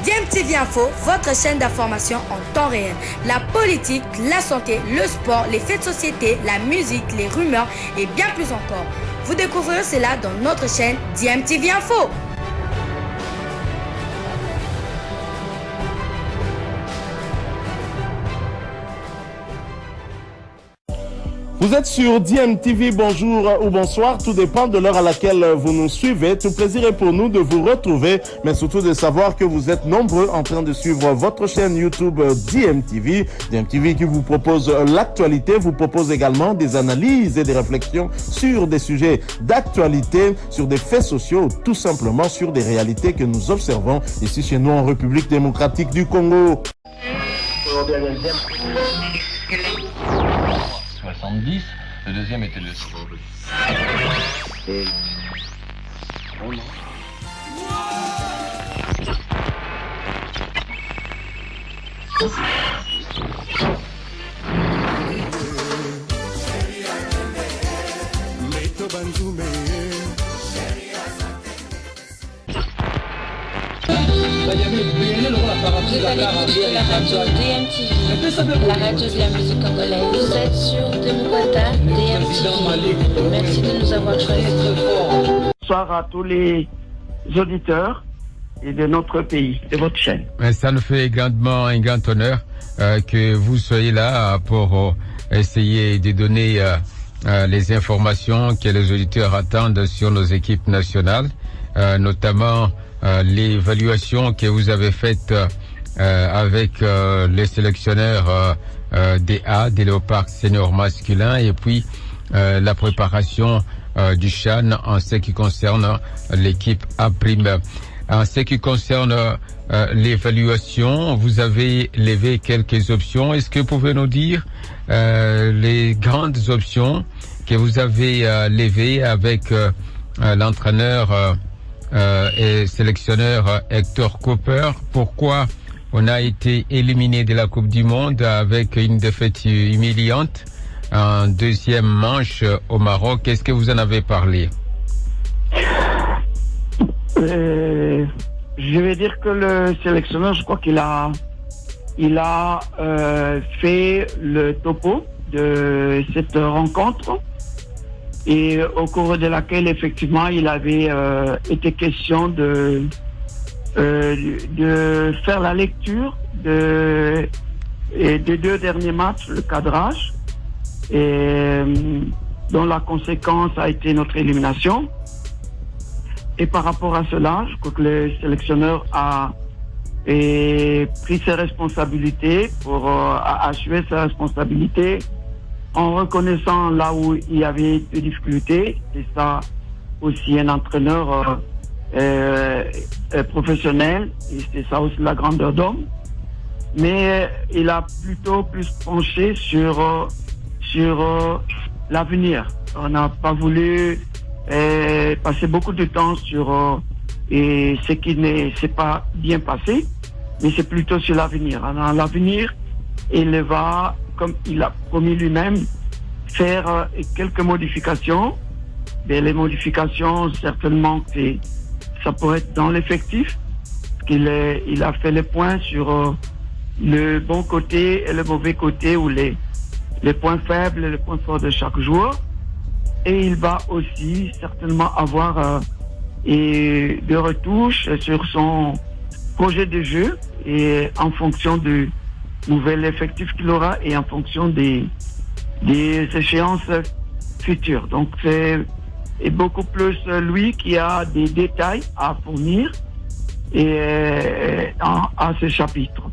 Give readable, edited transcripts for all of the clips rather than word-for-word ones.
DMTV Info, votre chaîne d'information en temps réel. La politique, la santé, le sport, les faits de société, la musique, les rumeurs et bien plus encore. Vous découvrirez cela dans notre chaîne DMTV Info. Vous êtes sur DMTV, bonjour ou bonsoir, tout dépend de l'heure à laquelle vous nous suivez. Tout plaisir est pour nous de vous retrouver, mais surtout de savoir que vous êtes nombreux en train de suivre votre chaîne YouTube DMTV. DMTV qui vous propose l'actualité, vous propose également des analyses et des réflexions sur des sujets d'actualité, sur des faits sociaux, tout simplement sur des réalités que nous observons ici chez nous en République démocratique du Congo. 70, le deuxième était le... Vous allez écouter la radio DMTV, la radio de la musique congolaise. Vous êtes sur Demouata DMTV. Merci de nous avoir choisis. Bonsoir à tous les auditeurs et de notre pays, de votre chaîne. Ça nous fait grandement un grand honneur que vous soyez là pour essayer de donner les informations que les auditeurs attendent sur nos équipes nationales, notamment l'évaluation que vous avez faite avec les sélectionneurs des A, des léopards seniors masculins, et puis la préparation du CHAN en ce qui concerne l'équipe A'. En ce qui concerne l'évaluation, vous avez levé quelques options. Est-ce que vous pouvez nous dire les grandes options que vous avez levées avec l'entraîneur et sélectionneur Hector Cooper? Pourquoi on a été éliminé de la Coupe du Monde avec une défaite humiliante en deuxième manche au Maroc? Est-ce que vous en avez parlé? Je vais dire que le sélectionneur, je crois qu'il a fait le topo de cette rencontre, et au cours de laquelle effectivement il avait été question de faire la lecture des deux derniers matchs, le cadrage, et dont la conséquence a été notre élimination. Et par rapport à cela, je crois que le sélectionneur a pris ses responsabilités pour assurer ses responsabilités en reconnaissant là où il y avait des difficultés. Et ça aussi un entraîneur professionnel, et c'est ça aussi la grandeur d'homme. Mais il a plutôt plus penché sur l'avenir. On n'a pas voulu passer beaucoup de temps sur ce qui ne s'est pas bien passé, mais c'est plutôt sur l'avenir. Alors, l'avenir, il va, comme il a promis lui-même, faire quelques modifications. Mais les modifications, certainement, ça pourrait être dans l'effectif. Il a fait le point sur le bon côté et le mauvais côté, ou les points faibles et les points forts de chaque joueur. Et il va aussi certainement avoir des retouches sur son projet de jeu, et en fonction du nouvel effectif qu'il aura et en fonction des échéances futures. Donc c'est beaucoup plus lui qui a des détails à fournir à ce chapitre.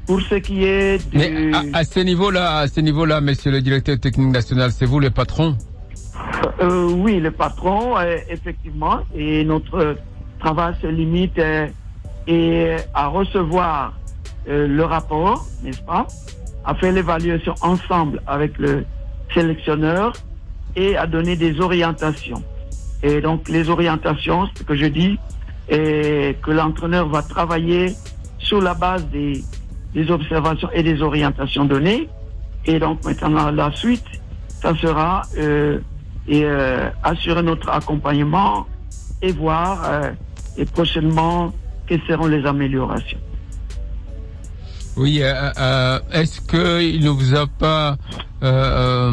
Pour ce qui est de... Mais à ce niveau-là, monsieur le directeur technique national, c'est vous le patron? Oui, le patron, effectivement, et notre travail se limite à recevoir le rapport, n'est-ce pas, à faire l'évaluation ensemble avec le sélectionneur et à donner des orientations. Et donc les orientations, ce que je dis, est que l'entraîneur va travailler sur la base des observations et des orientations données. Et donc maintenant la suite, ça sera assurer notre accompagnement et voir et prochainement quelles seront les améliorations. Oui, est-ce que il ne vous a pas, ça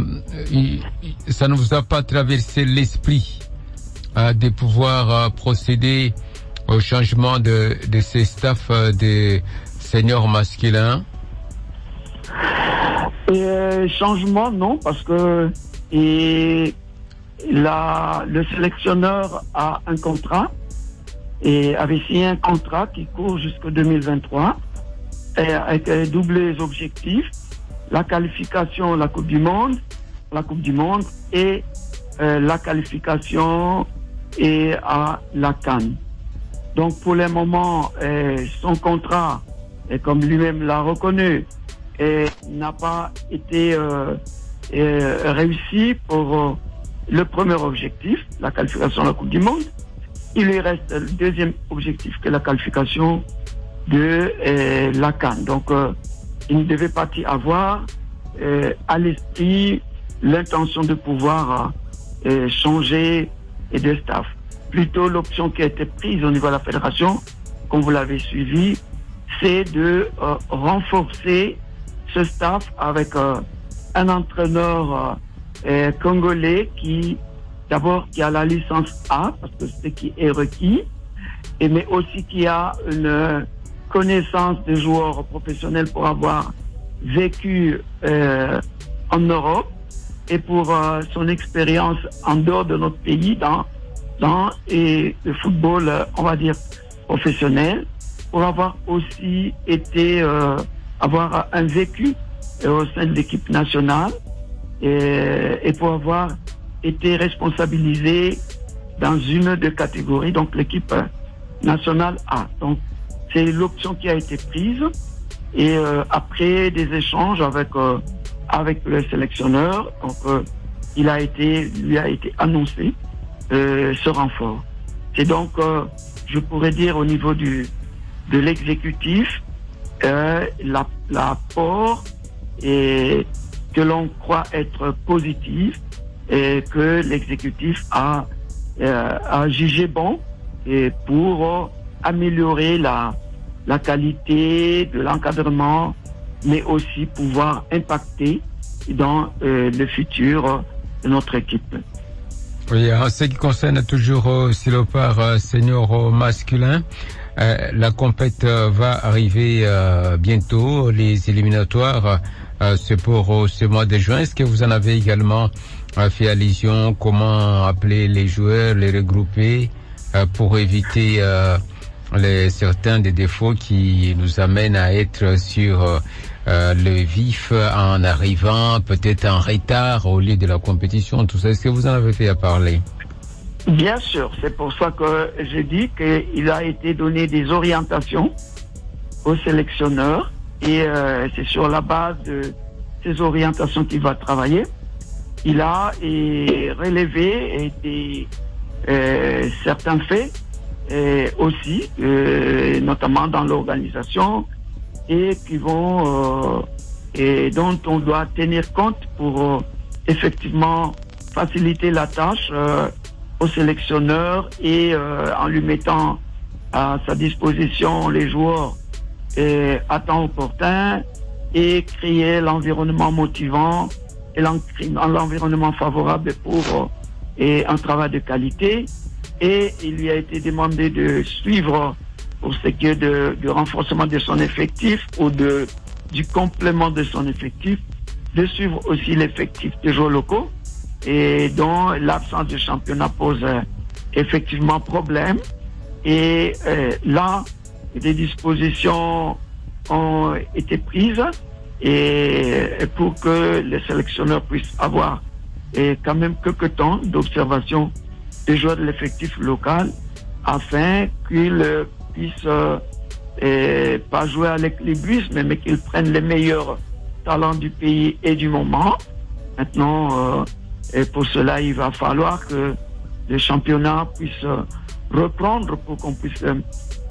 ne vous a pas traversé l'esprit de pouvoir procéder au changement de ces staffs des seniors masculins? Changement, non, parce que le sélectionneur a un contrat et avait signé un contrat qui court jusqu'en 2023 avec doubles objectifs, la qualification à la Coupe du Monde et la qualification et à la CAN. Donc pour le moment, son contrat, comme lui-même l'a reconnu, n'a pas été réussi pour le premier objectif, la qualification à la Coupe du Monde. Il lui reste le deuxième objectif, qui est la qualification de la CAN. Donc il ne devait pas y avoir à l'esprit l'intention de pouvoir changer de staff. Plutôt l'option qui a été prise au niveau de la fédération, comme vous l'avez suivi, c'est de renforcer ce staff avec un entraîneur congolais qui a la licence A, parce que c'est ce qui est requis, mais aussi qui a une connaissance des joueurs professionnels pour avoir vécu en Europe et pour son expérience en dehors de notre pays dans le football, on va dire, professionnel, pour avoir aussi été, avoir un vécu au sein de l'équipe nationale et pour avoir été responsabilisé dans une des catégories, donc l'équipe nationale A. Donc, c'est l'option qui a été prise et après des échanges avec le sélectionneur, donc lui a été annoncé ce renfort. C'est donc, je pourrais dire au niveau de l'exécutif, l'apport et que l'on croit être positif et que l'exécutif a jugé bon et pour améliorer la qualité de l'encadrement, mais aussi pouvoir impacter dans le futur de notre équipe. Oui, en ce qui concerne toujours Silopar senior masculin, la compète va arriver bientôt, les éliminatoires, c'est pour ce mois de juin. Est-ce que vous en avez également fait allusion, comment appeler les joueurs, les regrouper pour éviter certains des défauts qui nous amènent à être sur le vif en arrivant peut-être en retard au lieu de la compétition, tout ça. Est-ce que vous en avez fait à parler? Bien sûr, c'est pour ça que j'ai dit qu'il a été donné des orientations au sélectionneur et c'est sur la base de ces orientations qu'il va travailler. Il a relevé certains faits aussi, notamment dans l'organisation, et dont on doit tenir compte pour effectivement faciliter la tâche au sélectionneur et en lui mettant à sa disposition les joueurs à temps opportun et créer l'environnement motivant et l'environnement favorable pour un travail de qualité. Et il lui a été demandé de suivre, pour ce qui est du renforcement de son effectif ou du complément de son effectif, de suivre aussi l'effectif des joueurs locaux et dont l'absence de championnat pose effectivement problème. Et là, des dispositions ont été prises et pour que les sélectionneurs puissent avoir quand même quelques temps d'observation des joueurs de l'effectif local afin qu'ils puissent pas jouer à l'équilibrisme, mais qu'ils prennent les meilleurs talents du pays et du moment. Maintenant, et pour cela, il va falloir que le championnat puisse reprendre pour qu'on puisse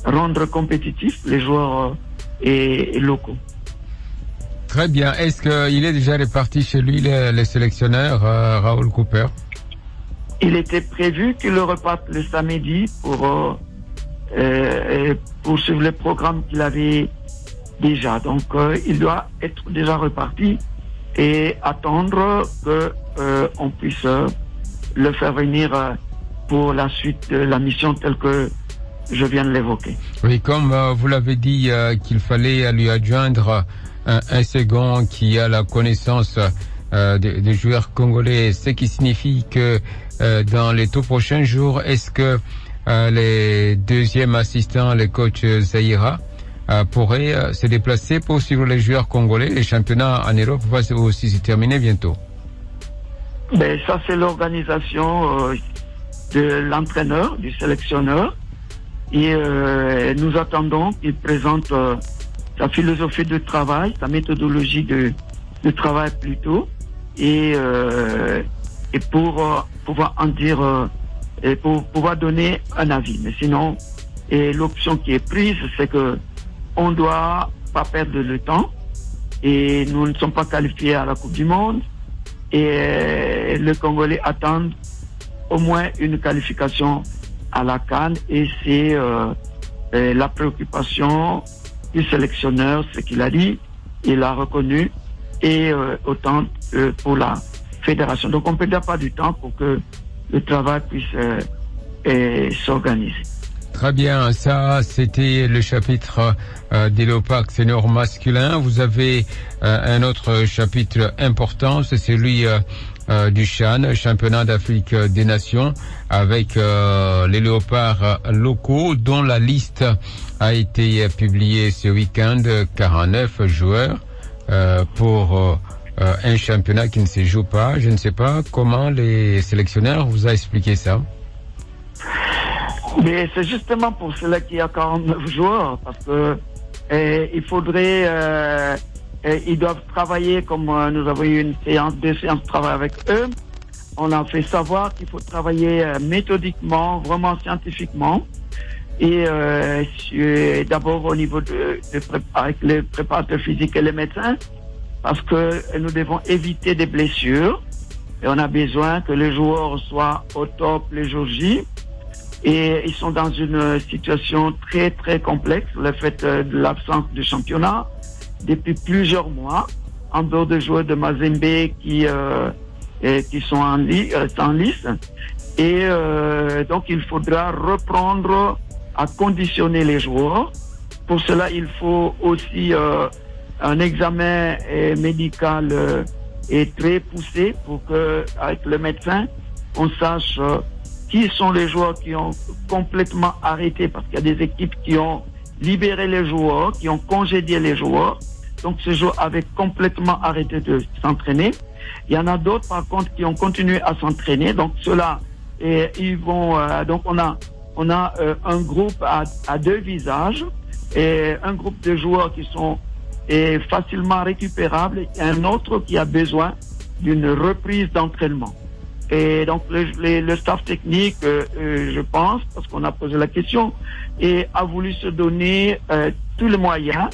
rendre compétitifs les joueurs et locaux. Très bien. Est-ce qu'il est déjà réparti chez lui, le sélectionneur Raoul Cooper? Il était prévu qu'il le reparte le samedi pour poursuivre le programme qu'il avait déjà. Donc, il doit être déjà reparti et attendre que on puisse le faire venir pour la suite de la mission telle que je viens de l'évoquer. Oui, comme vous l'avez dit, qu'il fallait lui adjoindre un second qui a la connaissance des joueurs congolais, ce qui signifie que dans les tout prochains jours, est-ce que les deuxièmes assistants, les coachs Zaïra, pourraient se déplacer pour suivre les joueurs congolais? Les championnats en Europe vont aussi se terminer bientôt. Ben, ça, c'est l'organisation de l'entraîneur, du sélectionneur. Et nous attendons qu'il présente sa philosophie de travail, sa méthodologie de travail plutôt, et pour pouvoir en dire, et pour pouvoir donner un avis. Mais sinon, l'option qui est prise, c'est que on doit pas perdre le temps, et nous ne sommes pas qualifiés à la Coupe du Monde, et le Congolais attend au moins une qualification à la CAN, et c'est la préoccupation du sélectionneur, ce qu'il a dit, il a reconnu, et autant pour la fédération. Donc on ne perd pas du temps pour que le travail puisse s'organiser. Très bien, ça c'était le chapitre des Léopards seniors masculins. Vous avez un autre chapitre important, c'est celui du CHAN, championnat d'Afrique des Nations, avec les léopards locaux dont la liste a été publiée ce week-end, 49 joueurs pour un championnat qui ne se joue pas. Je ne sais pas comment les sélectionneurs vous a expliqué ça. Mais c'est justement pour cela qu'il y a 49 joueurs, parce que il faudrait, ils doivent travailler comme nous avons eu deux séances de travail avec eux. On a fait savoir qu'il faut travailler méthodiquement, vraiment scientifiquement, et d'abord au niveau avec les préparateurs physiques et les médecins, parce que nous devons éviter des blessures, et on a besoin que les joueurs soient au top les jours J. Et ils sont dans une situation très très complexe, le fait de l'absence de championnat depuis plusieurs mois, en dehors de joueurs de Mazembe qui sont en lice. Et donc il faudra reprendre à conditionner les joueurs. Pour cela, il faut aussi un examen médical très poussé pour que, avec le médecin, on sache qui sont les joueurs qui ont complètement arrêté, parce qu'il y a des équipes qui ont libéré les joueurs, qui ont congédié les joueurs. Donc ces joueurs avaient complètement arrêté de s'entraîner. Il y en a d'autres par contre qui ont continué à s'entraîner. Donc ceux-là, ils vont. Donc on a un groupe à deux visages, et un groupe de joueurs qui sont facilement récupérables, et un autre qui a besoin d'une reprise d'entraînement. Et donc le staff technique, je pense, parce qu'on a posé la question, a voulu se donner tous les moyens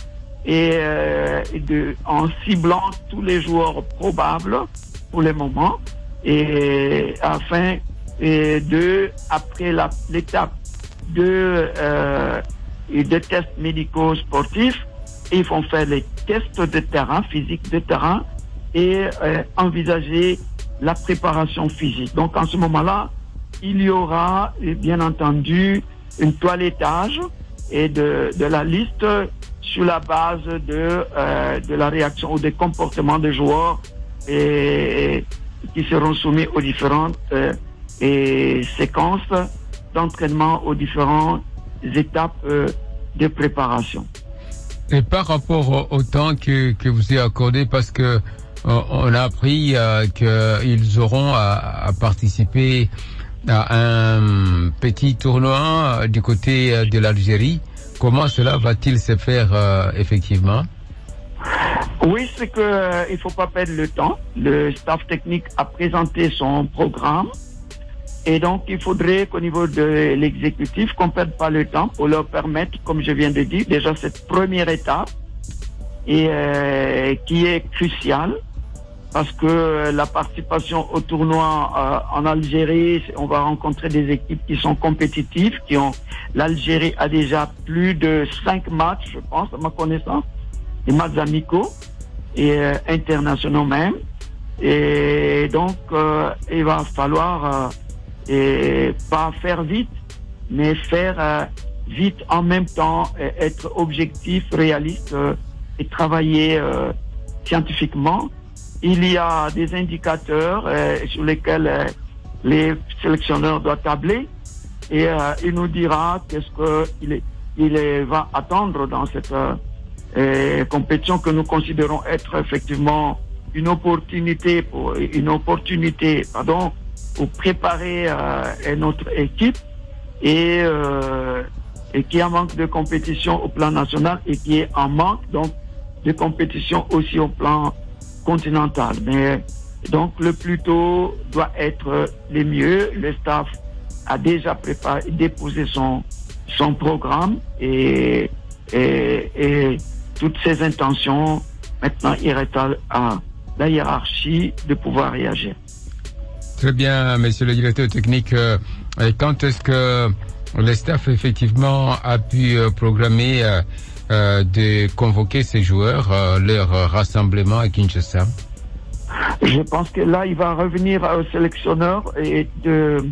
en ciblant tous les joueurs probables pour le moment, et afin après l'étape de tests médicaux sportifs, ils vont faire les tests de terrain, physique de terrain, et envisager la préparation physique. Donc en ce moment-là, il y aura bien entendu une toilettage et de la liste sur la base de la réaction ou des comportements des joueurs qui seront soumis aux différentes séquences d'entraînement, aux différentes étapes de préparation. Et par rapport au temps que vous avez accordé, parce que on a appris qu'ils auront à participer à un petit tournoi du côté de l'Algérie. Comment cela va-t-il se faire effectivement? Oui, c'est que il faut pas perdre le temps. Le staff technique a présenté son programme, et donc il faudrait qu'au niveau de l'exécutif, qu'on perde pas le temps pour leur permettre, comme je viens de dire, déjà cette première étape qui est cruciale. parce que la participation au tournoi en Algérie, on va rencontrer des équipes qui sont compétitives, l'Algérie a déjà plus de 5 matchs, je pense, à ma connaissance, des matchs amicaux et internationaux même. Et donc, il va falloir pas faire vite, mais faire vite en même temps, être objectif, réaliste et travailler scientifiquement. Il y a des indicateurs sur lesquels les sélectionneurs doivent tabler et il nous dira qu'est-ce qu'il va attendre dans cette compétition que nous considérons être effectivement une opportunité pour préparer notre équipe et qui est en manque de compétition au plan national et qui est en manque donc de compétition aussi au plan continental. Mais donc le plus tôt doit être le mieux. Le staff a déjà déposé son programme et toutes ses intentions. Maintenant, il reste à la hiérarchie de pouvoir réagir. Très bien, monsieur le directeur technique. Quand est-ce que le staff effectivement a pu programmer de convoquer ces joueurs, leur rassemblement à Kinshasa? Je pense que là, il va revenir au sélectionneur et de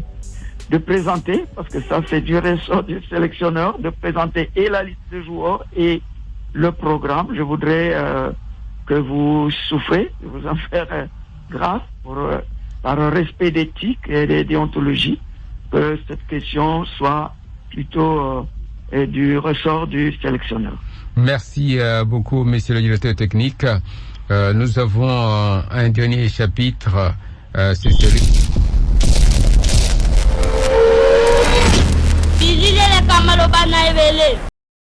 présenter, parce que ça c'est du ressort du sélectionneur, de présenter et la liste de joueurs et le programme. Je voudrais que vous souffrez, de vous en faire grâce par respect d'éthique et de déontologie, que cette question soit plutôt du ressort du sélectionneur. Merci beaucoup, monsieur le directeur technique. Nous avons un dernier chapitre, c'est celui...